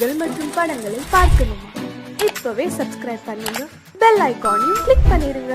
நிகழ்ச்சிகள் மற்றும் படங்களை பார்க்கணுமா? இப்பவே சப்ஸ்கிரைப் பண்ணுங்க, பெல் ஐகானையும் கிளிக் பண்ணிருங்க.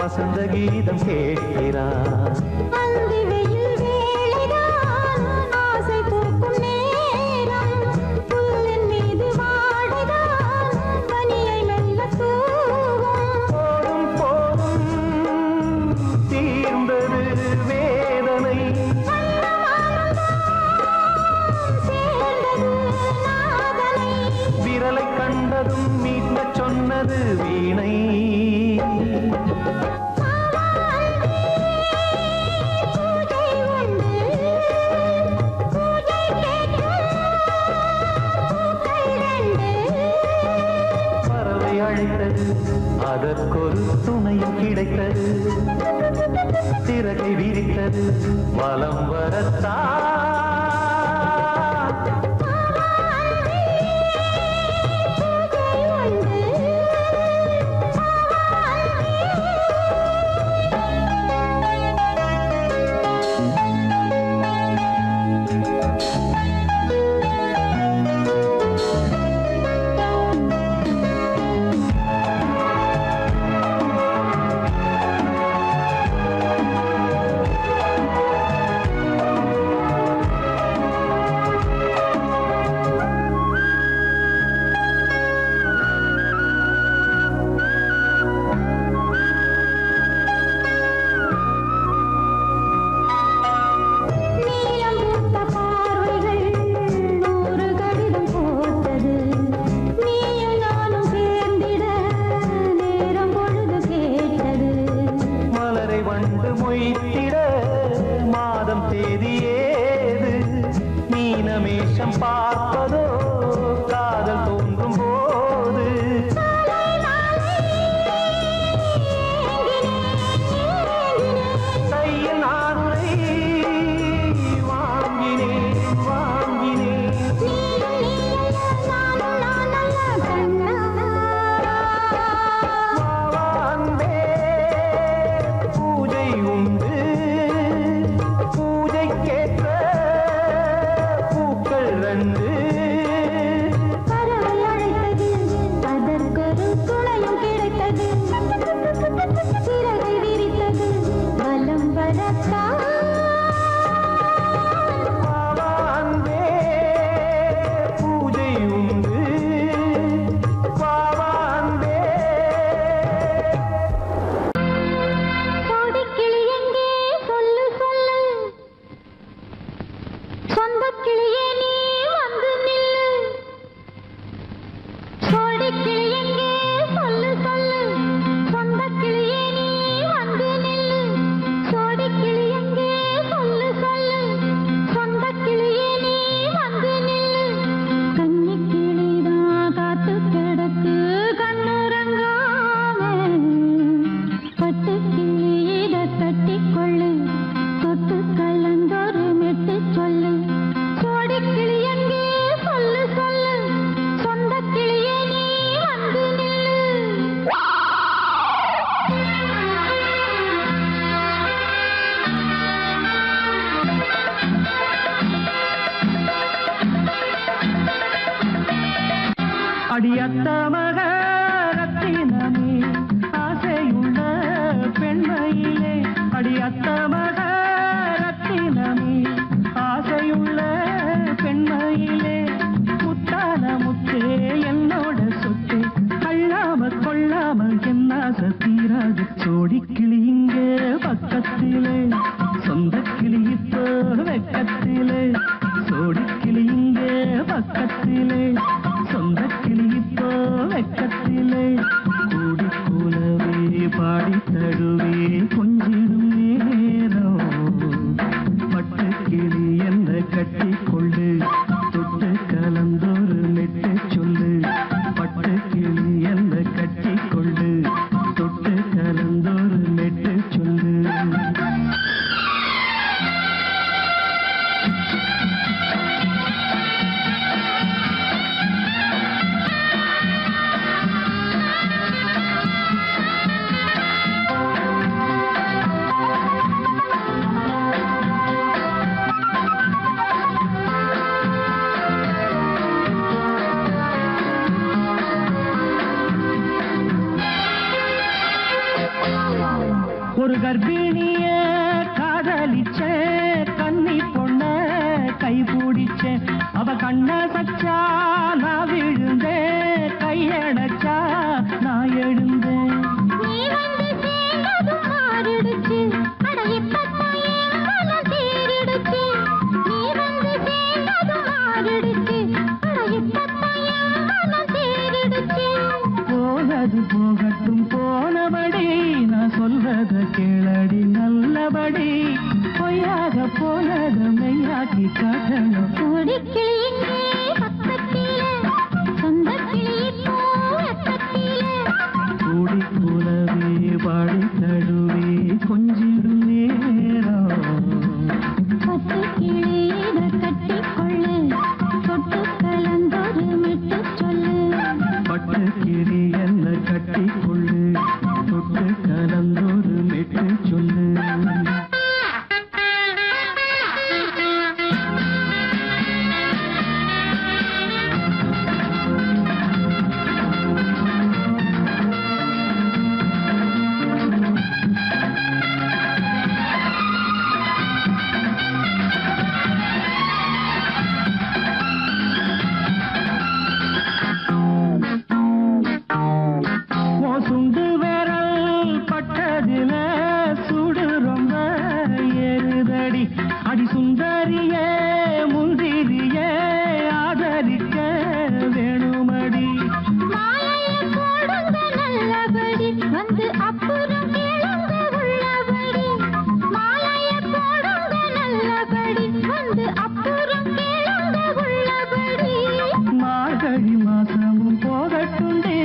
வசந்த கீதம் கேட்கிறான். ஆசை பூக்கும் நேரம் புல்லின் மீது வாடுதான் பனியை மெல்ல போதும் போதும் தீர்ந்தது வேதனை சேர்ந்தது நாதனை விரலை கண்டதும் மீட்க சொன்னது வீணை. அதற்கொரு துணையும் கிடைத்தது, சிறகை விரித்தது வலம் வரத்தான். மாதம் தேதி ஏது மீனமேஷம் பார்ப்பதோ காதல் தோன்றும் போது கையில் நானுரை வாங்கினேன் வாங்கினேன். பூஜை உண்டு பூஜை கேட்ட சொந்த கிளியே நீ வந்து நில்லு சோடி கிளி எங்கே சொல்லு சொல்லு சொந்த கிளியே நீ வந்து நில்லு சோடி கிளி எங்கே சொல்லு சொல்லு சொந்த கிளியே நீ வந்து நில்லு கன்னி கிளிதான் காத்து கிடக்கு கண்ணுறங்காம பட்டு கிளி இத கட்டிக்கொள்ளு தொட்டு கலந்தொரு மெட்டு சொல்லு சோடி கிளி எங்கே சொல்லு சொல்லு சொந்த கிளியே நீ வந்து நில்லு அடியத்த மகரத்தினமே ஆசையுள்ள பெண்மையிலே அடியத்த மகரத்தினமே ஆசையுள்ள பெண்மையிலே முத்தான முத்தே என்னோட சொத்து அள்ளாம கொள்ளாம என்ன தீராது சோடி கிளி இங்கே பக்கத்திலே சொந்த கிளி இப்போ வெக்கத்திலே சோடி கிளி இங்கே பக்கத்திலே சொந்த கிளி இப்போ வெக்கத்திலே கூடி கூலவே பாடி தழுவே கொஞ்சிடும் நேரம் பட்டு கிளி என்ன கட்டி கொள்ளு தொட்டு கலந்தொரு மெட்டு சொல்லு பட்டு கிளி என்ன கட்டி கொள்ளு தொட்டு கலந்தொரு மெட்டு சொல்லு ஒரு கர்ப்பிணிய காதலிச்ச கன்னி பொண்ண கை பிடிச்ச அவ கண்ண சச்சா நான் விழுந்தேன் கையடைச்சா நான் எழுந்தேன் நீ வந்து சேர்ந்ததும் மாறிடுச்சு அட இப்பத்தான் என் மனம் தேறிடுச்சு நீ வந்து சேர்ந்ததும் மாறிடுச்சு அட இப்பத்தான் என் மனம் தேறிடுச்சு போனது போகட்டும் போனபடி நான் சொல்றத கேளடி நல்லபடி பொய்யாக போனது மெய்யாக்கி காட்டணும் சோடி கிளி எங்கே பக்கத்திலே சொந்த கிளி இப்போ வெக்கத்திலே கூடி கூலவே பாடி தழுவே கொஞ்சிடும் நேரம் பட்டு கிளி இத கட்டிக்கொள்ளு தொட்டு கலந்தொரு மெட்டு சொல்லு பட்டு கிளி என்ன கட்டி கொள்ளு தொட்டு கலந்தொரு மெட்டு சொல்லு சுண்டு விரல் பட்டதில சுடு ரொம்ப ஏறுதடி அடி சுந்தரியே முந்திரியே ஆதரிக்க வேணுமடி மாலைய போடுங்க நல்லபடி வந்து அப்புறம் கேளுங்க உள்ளபடி மாலைய போடுங்க நல்லபடி வந்து அப்புறம் கேளுங்க உள்ளபடி மார்கழி மாசமும் போகட்டுண்டி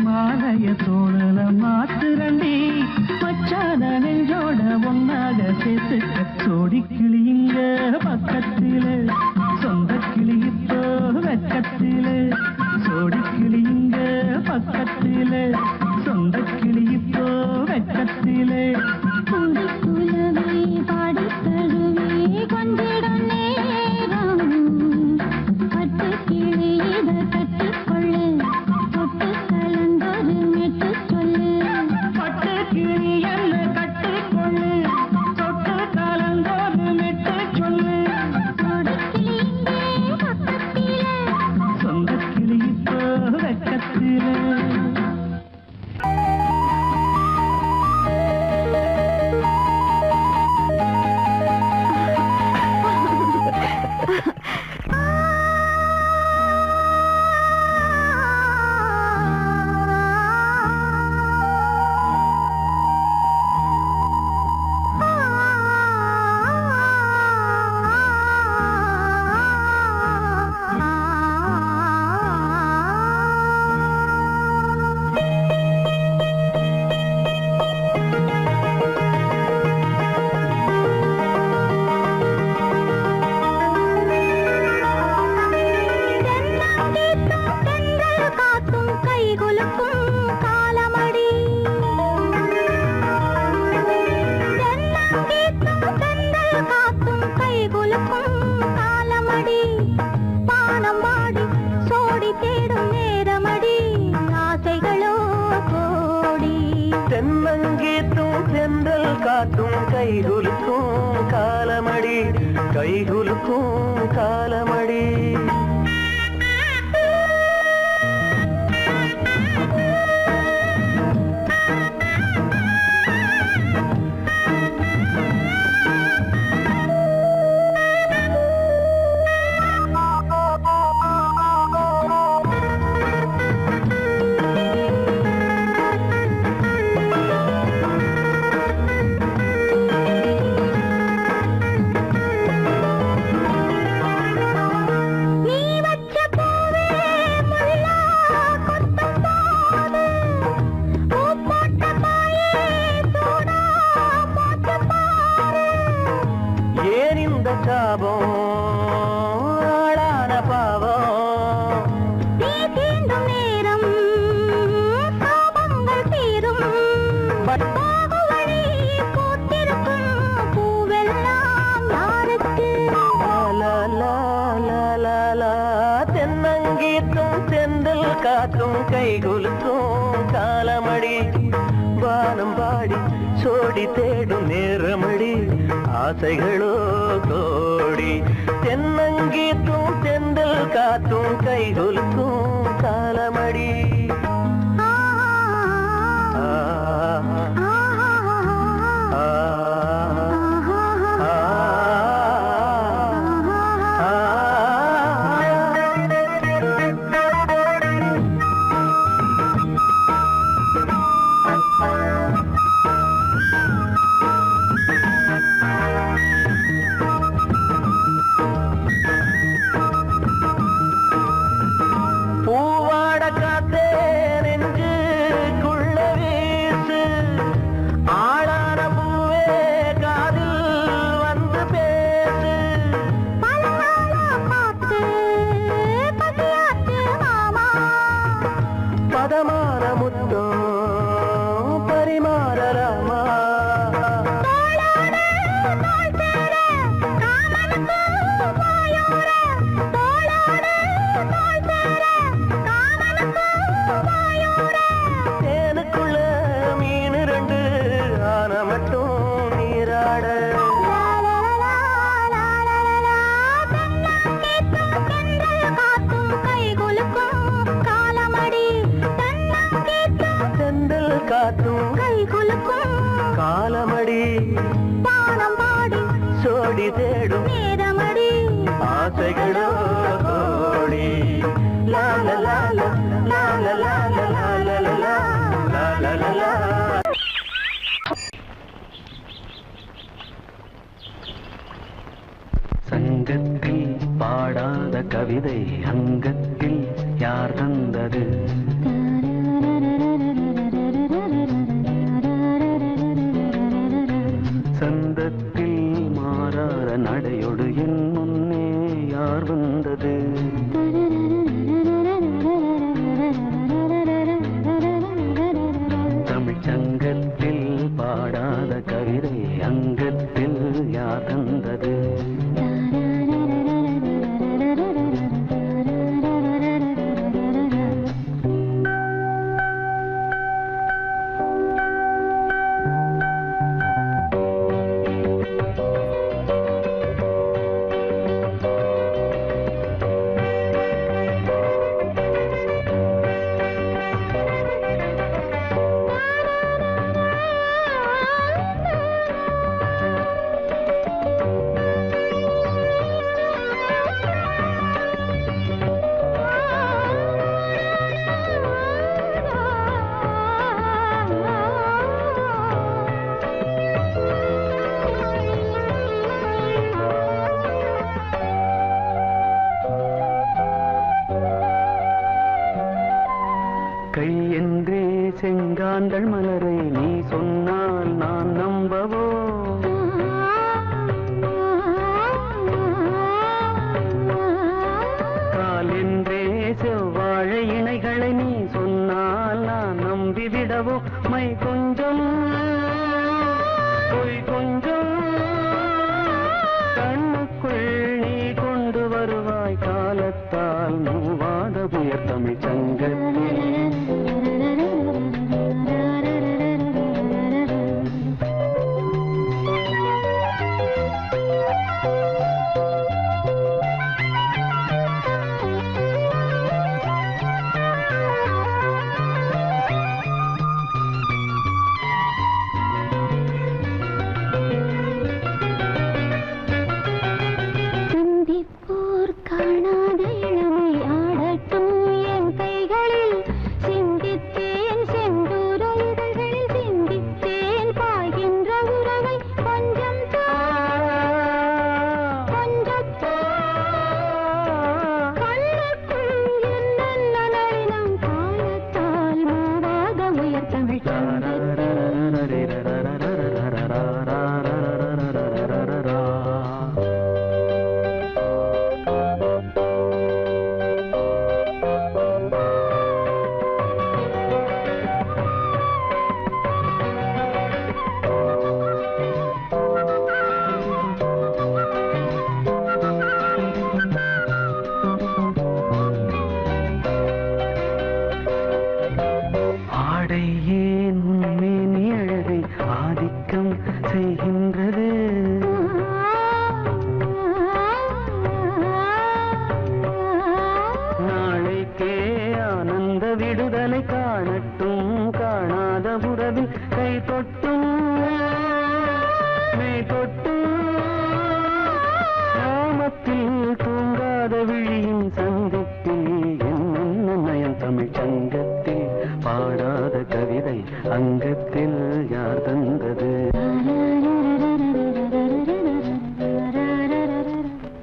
மாலைய தோழல மாத்துரண்டி மச்சான நெஞ்சோட ஒன்னாக சேர்த்து சோடி கிளிங்க பக்கத்து கொலுக்கும் காலமடி பானம் பாடி சோடி தேடும் நேரமடி ஆசைகளோ கோடி தென்னங்கீத்தும் தென்றல் காத்தும் கைகுலுக்கும் காலமடி கைகுலுக்கும் காலமடி தென்னங்கீத்தும் தென்றல் காத்தும் கைகுலுக்கும் காலமடி வானம் பாடி சோடி தேடும் நேரமடி ஆசைகளோ கோடி தென்னங்கீத்தும் தென்றல் காத்தும் கைகுலுக்கும் காலமடி காலமடி பானம் பாடி சோடி தேடும் நேரமடி ஆசைகளோ கோடி லா லா லா லா லா லா லா லா லா லா லா லா. சங்கத்தில் பாடாத கவிதை அங்கத்தில் யார் தந்தது? சந்தத்தில் மாறாத நடையொடு என் முன்னே யார் வந்தது? தமிழ்ச்சங்கத்தில் பாடாத கவிதை அங்கத்தில் யார் தந்தது? கை என்றே செங்காந்தள் மலரை நீ சொன்னால் நான் நம்பவோ? கால் என்றே செவ்வாழை இணைகளை நீ சொன்னால் நான் நம்பிவிடவோ? மை கொஞ்சம் பொய் கொஞ்சம் கண்ணுக்குள்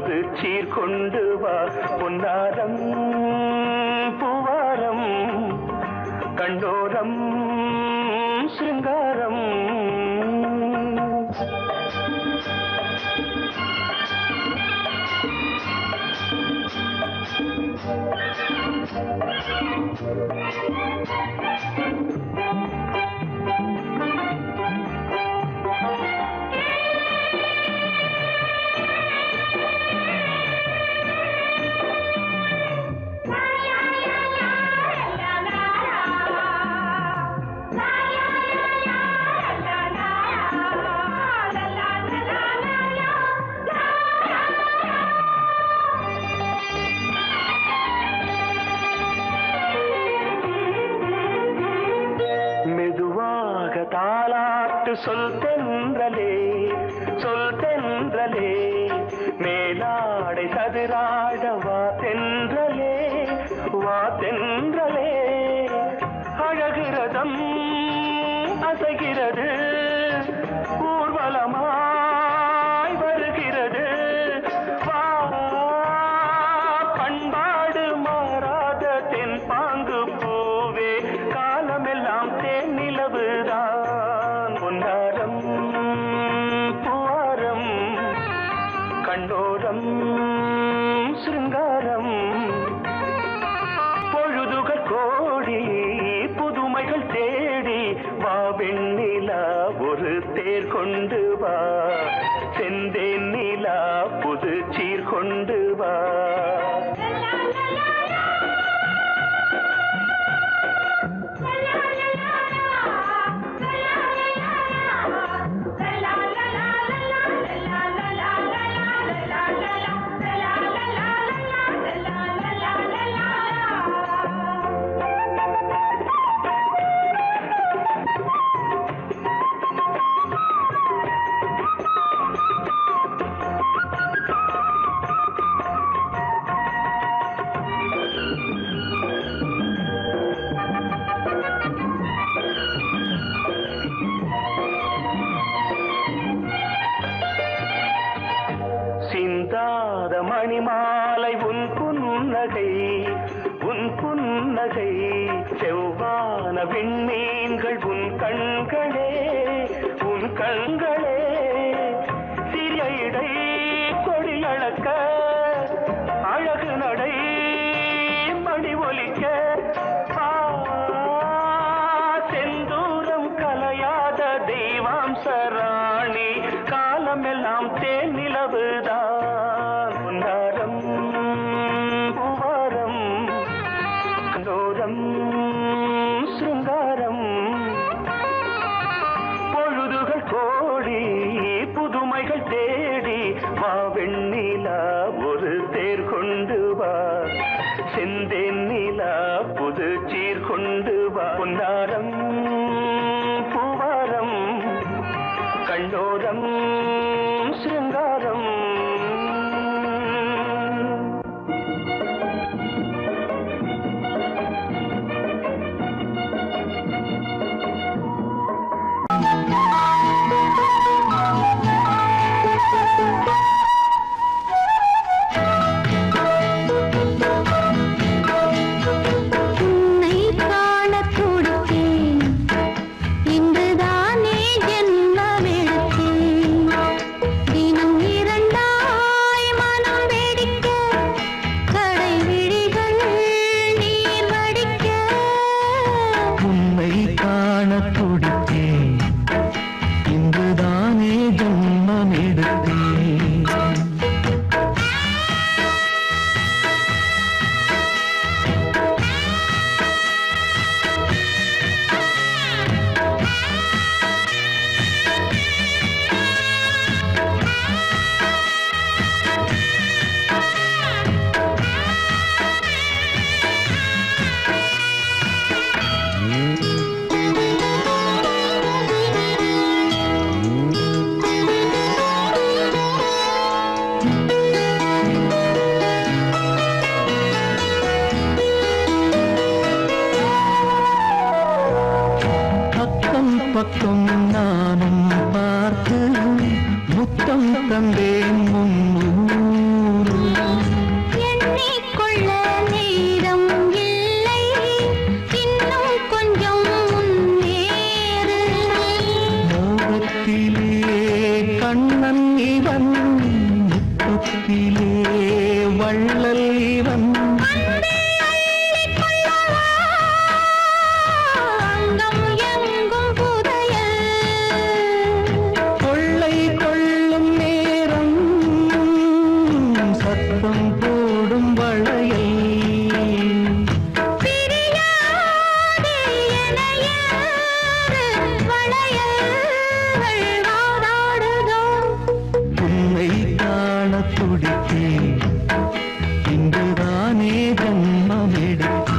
புது சீர் கொண்டு வா பொன்னாரம் பூவாரம் கண்டோரம் சிருங்காரம் தாலாட்டு சொல் தென்றலே சொல் தென்றலே மேலாடை சதுராட வா தென்றலே வா தென்றலே அழகிறதம் அசைகிறது ஊர்வலமாய் வருகிறது வா பண்பாடு மாறாத தென் பாங்கு பூவே காலமெல்லாம் தேன் நிலவுதான் பொன்னாரம் பூவாரம் கண்டோரம் சிருங்காரம் பொழுதுகள் கோடி புதுமைகள் தேடி வா வெண்ணிலா ஒரு தேர் கொண்டு வா செந்தேன் நிலா புது சீர் கொண்டு வா சிந்தாத மணிமாலை உன் புன்னகை உன் புன்னகை செவ்வான விண்மீன்கள் உன் கண்களே உன் கண்களே சிறிய இடை கொடியளக்க அழகு நடை மணி ஒலிக்க செந்தூரம் கலையாத தெய்வாம்சராணி காலமெல்லாம் தேன் நிலவுதான் பொன்னாரம் பூவாரம் கண்டோரம் சிருங்காரம் பொழுதுகள் கோடி புதுமைகள் தேடி வா வெண்ணிலா ஒரு தேர் கொண்டு வா செந்தேன் நிலா புது சீர் கொண்டு வா பொன்னாரம் பூவாரம் கண்டோரம் சிருங்காரம் பக்கம் நானும் பார்த்து முத்தம் தந்தேன் முன்னூறு துடித்தேன் இங்குதானே ஜன்மம் எடுத்தேன்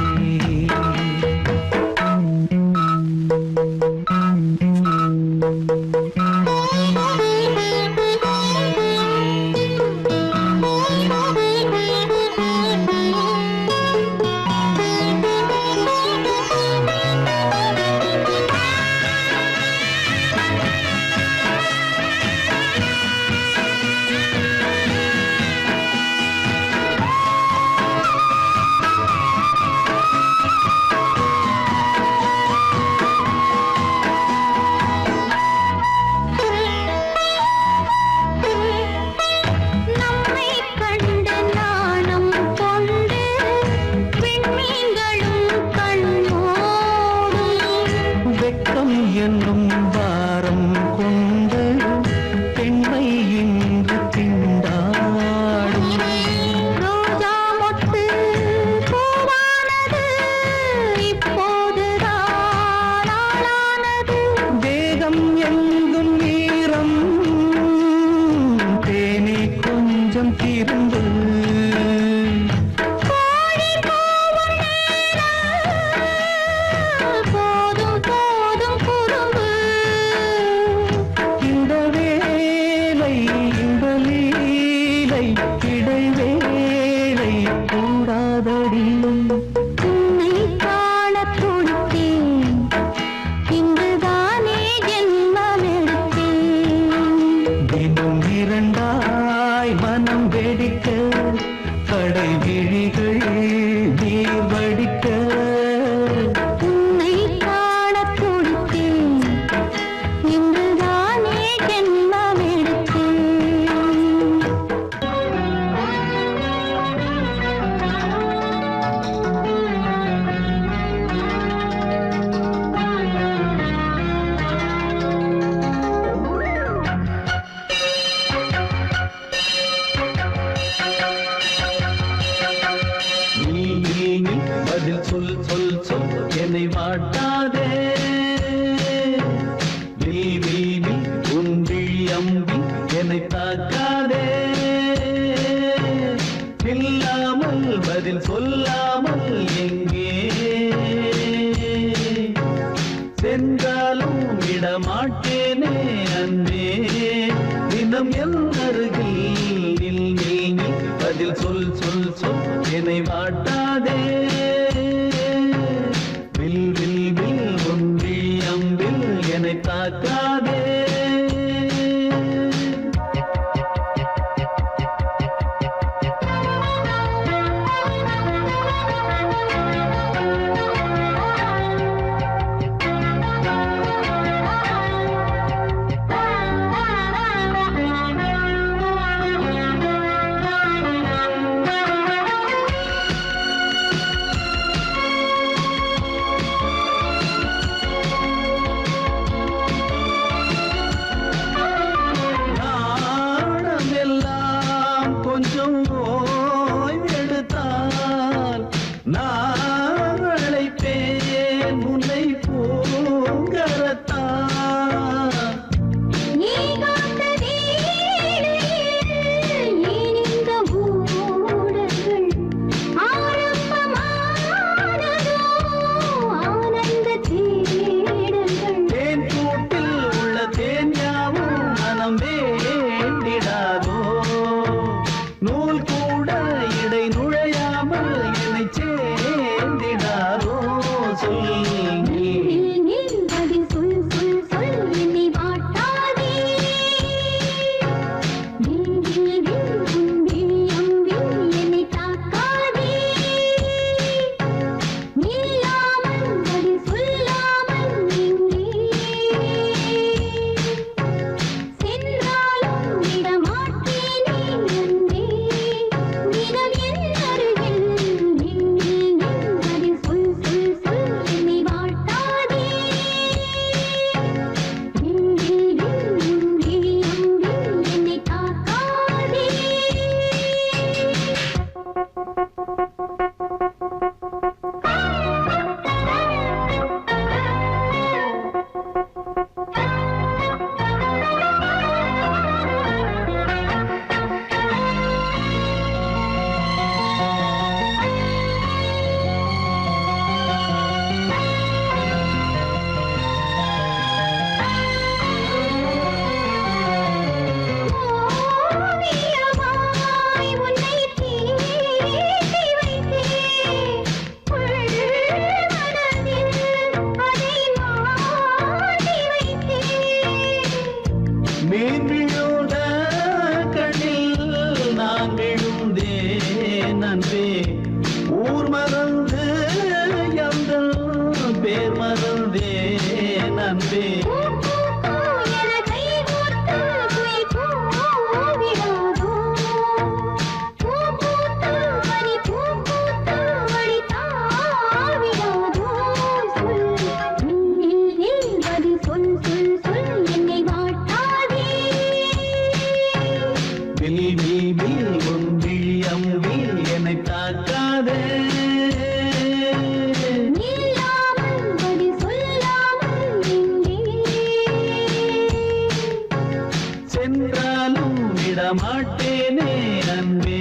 என்னும் வாரம் கொண்டு பெண்மை இன்று திண்டாடும் ரோஜா மொட்டு பூவானது இப்போதுதான் ஆளானது வேகம் எங்கும் நீரம் தேனி கொஞ்சம் திருந்து இரண்டாய் மனம் வெடிக்க கடை விழிகள் நீர் வடிக்க உன்னை காண துடித்தேன் இன்றுதானே ஜென்மம் பதில் சொல் சொல் சொல் என்னை வாட்டாதே வீவி உன்றி அம்பி என்னை தாக்காதே இல்லாமல் பதில் சொல்லாமல் எங்கே சென்றாலும் விடமாட்டேனே அன்பே தினம் என் அருகில் நில் நில் நில் பதில் சொல் சொல் சொல் என்னை வாட்டாதே வில் வில் வில் ஒன்றி அம்பில் என்னை தாக்காதே கொஞ்சம் ஓய்வெடுத்தால் நான் அழைப்பேன் உன்னை பூங்கரத்தான் நீ காத்த வீணையில் இனிந்த ஊடல்கள் ஆரம்பமானதோ ஆனந்த தேடல்கள் தேன் கூட்டில் உள்ள தேன் யாவும் மனம் வேண்டிடாதோ நூல் விழுந்தேன் அன்பே ஊர் மறந்து எந்த பேர் மறந்தேன் அன்பே சென்றாலும் விடமாட்டேனே அன்பே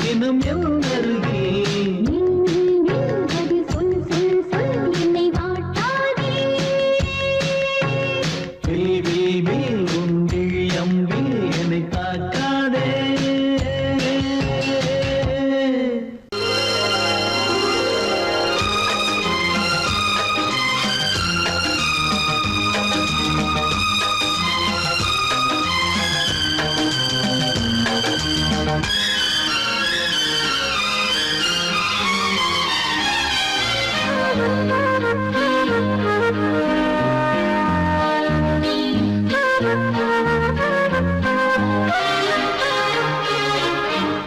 தினம் எந்தருகில் உன் விழியம்பில் என்னை தாக்காதே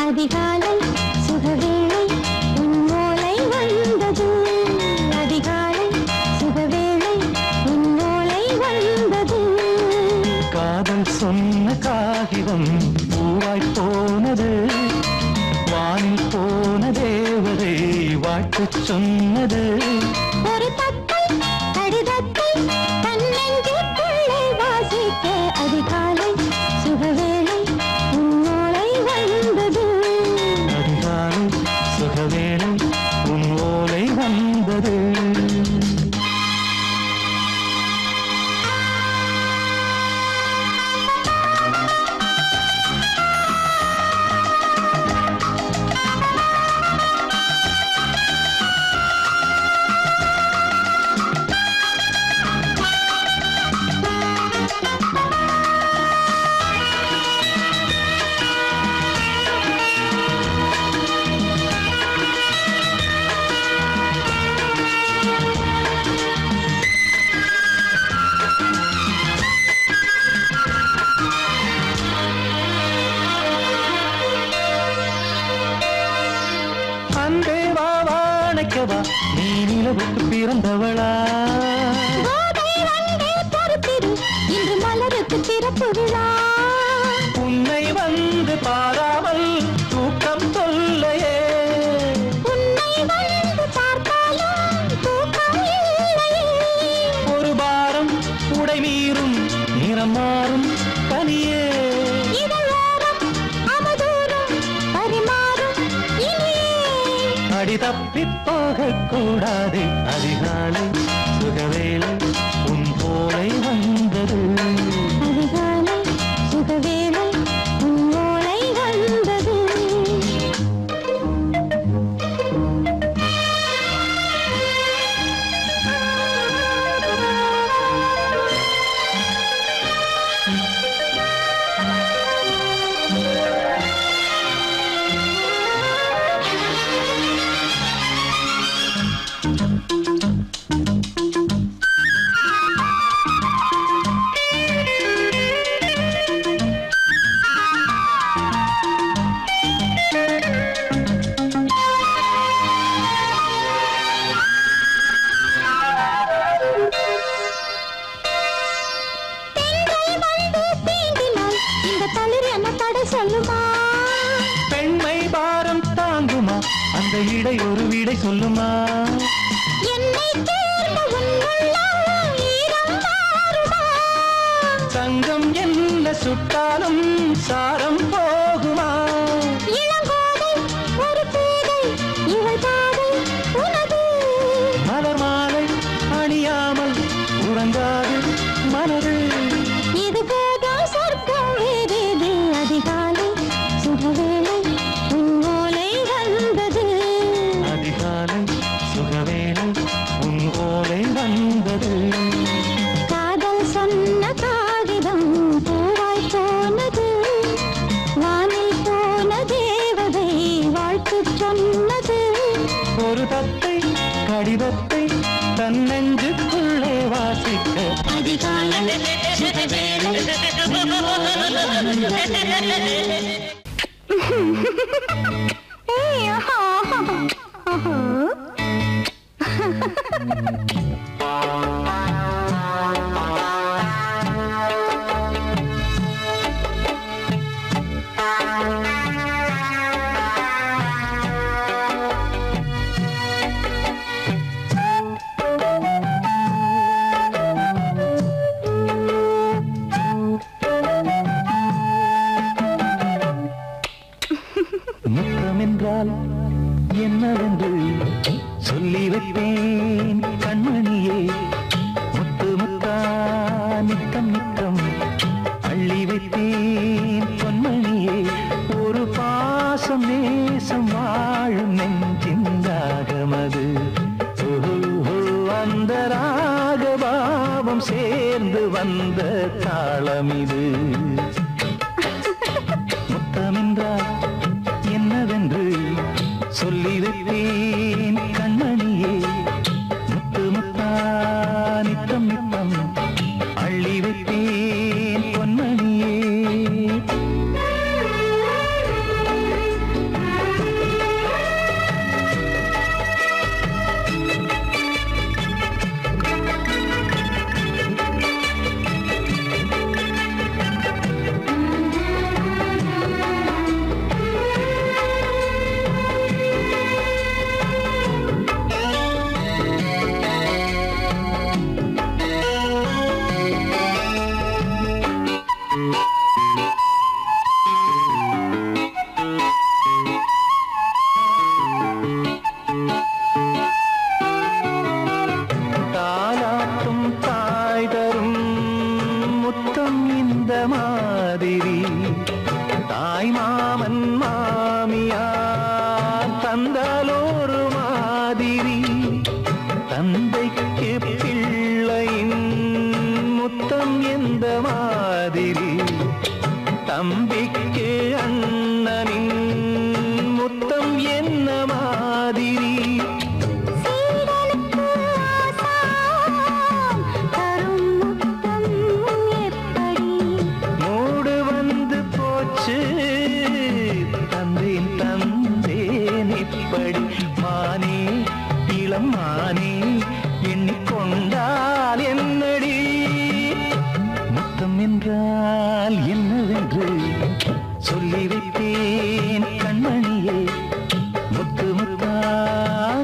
அதிகாலை சுகவேளை உன் ஓலை வந்தது அதிகாலை சுகவேளை உன் ஓலை வந்தது காதல் சொன்ன காகிதம் பூவாய் போனது வானில் போன தேவதை வாழ்த்து சொன்னது ஒரு தத்தை கடிதத்தை தன்னெஞ்சுக்குள்ளே வாசிக்க அதிகாலை சுகவேளை உன் ஓலை வந்தது அதிகாலை சுகவேளை உன் ஓலை வந்தது அன்பே வா வாழைக்கவா நீ நிலவுக்கு பிறந்தவளா கோதை வந்தே பொறுத்திரு இன்று மலருக்கு திறப்பு விழா உன்னை வந்து பாராமல் தூக்கம் சொல்லையே உன்னை வந்து பார்த்தாலும் தூக்கம் இல்லையே ஒரு பாரம் உடை மீறும் நிறம் மாறும் பனியே இதழோரம் அமுதூரம் பரிமாறும் இனியே அடி தப்பிப் போகக் கூடாது அதிகாலை சுகவேளை உன் போலை வந்தது அதிகாலை சுகவேளை உன் ஓலை வந்தது சொல்லுமா பெண்மை பாரம் தாங்குமா அந்த இடை ஒரு விடை சொல்லுமா என்னை தேர்ந்த உன்னுள்ளம் ஈரம் மாறுமா சங்கம் என்ன சுட்டாலும் சாரம் போகுமா இளங்கோதை ஒரு பேதை இவள் பாதை உனது மலர் மாலை அணியாமல் உறங்காது மனது இது போதும் சொர்க்கம் வேறேது அதிகாலை சுகவேளை உன் ஓலை வந்தது அதிகாலை சுகவேளை உன் ஓலை வந்தது காதல் சொன்ன காகிதம் பூவாய் போனது வானில் போ ஒரு தத்தை கடிதத்தை தன் நெஞ்சுக்குள்ளே வாசிக்க அதிகாலை சுகவேளை முத்தமென்றால் என்னவென்று சொல்லி வைப்பேன் கண்மணியே முத்து முத்தா நித்தம் நித்தம் அள்ளி வைப்பேன் பொன்மணியே ஒரு பாசம் நேசம் வாழும் நெஞ்சின்றாகமது அந்த ராகபாவம் சேர்ந்து வந்த தாளமிது முத்தமென்றால் என்னவென்று சொல்லி வைப்பேன் கண்மணியே முத்து முத்தா நித்தம் நித்தம் அள்ளி வைப்பேன் பொன்மணியே தாலாட்டும் தாய் தரும் முத்தம் இந்த மாதிரி தாய் மாமன் மாமியார் தந்தாலோரு மாதிரி தந்தைக்கு பிள்ளையின் முத்தம் எந்த மாதிரி தம்பிக்கு அண்ணனின் முத்தம் என்ன மாதிரி மூடு வந்து போச்சு தந்தேன் தந்தேன் இப்படி மானே இளம் மானே எண்ணிக்கொண்டால் என்னடி முத்தம் என்றால் என்னவென்று சொல்லி வைத்தேன் கண்மணியே முத்து முத்தா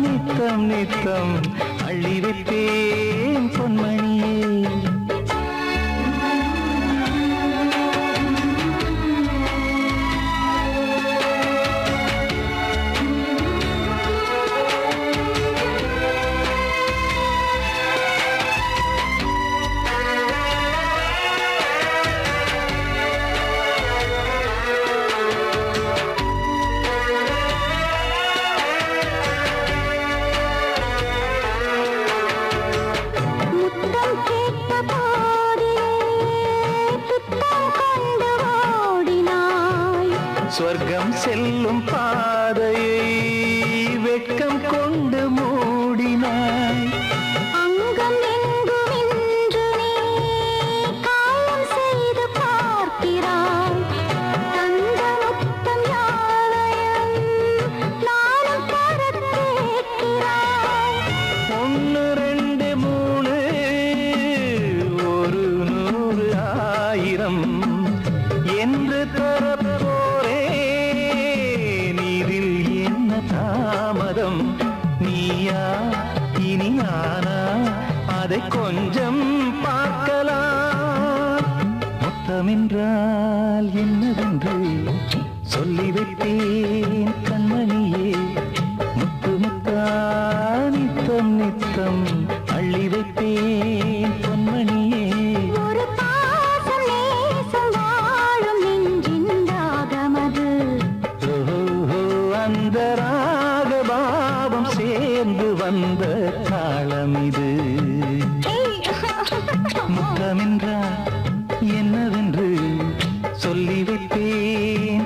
நித்தம் நித்தம் அள்ளி வைத்தேன் பொன்மணியே சொர்க்கம் செல்லும் பாதையை வெட்கம் கொண்டு மூடினாய் அங்கம் எங்கும் இன்று நீ காயம் செய்து பார்க்கிறாய் தந்த முத்தம் யாவையும் நானும் தர கேட்கிறாய் 1 2 3 ஒரு 100 1000 என்று தரப்போரேன் இதில் என்ன தாமதம் நீயா இனி நானா அதை கொஞ்சம் பார்க்கலாம் முத்தமென்றால் என்னவென்று சொல்லி வைப்பேன் கண்மணியே முத்து முத்தா நித்தம் நித்தம் அள்ளி வைப்பேன் பொன்மணியே ஒரு பாசம் நேசம் வாழும் நெஞ்சின் ராகமது அந்த ராகபாவம் சேர்ந்து வந்த தாளமிது முத்தமென்றால் என்னவென்று சொல்லி வைப்பேன்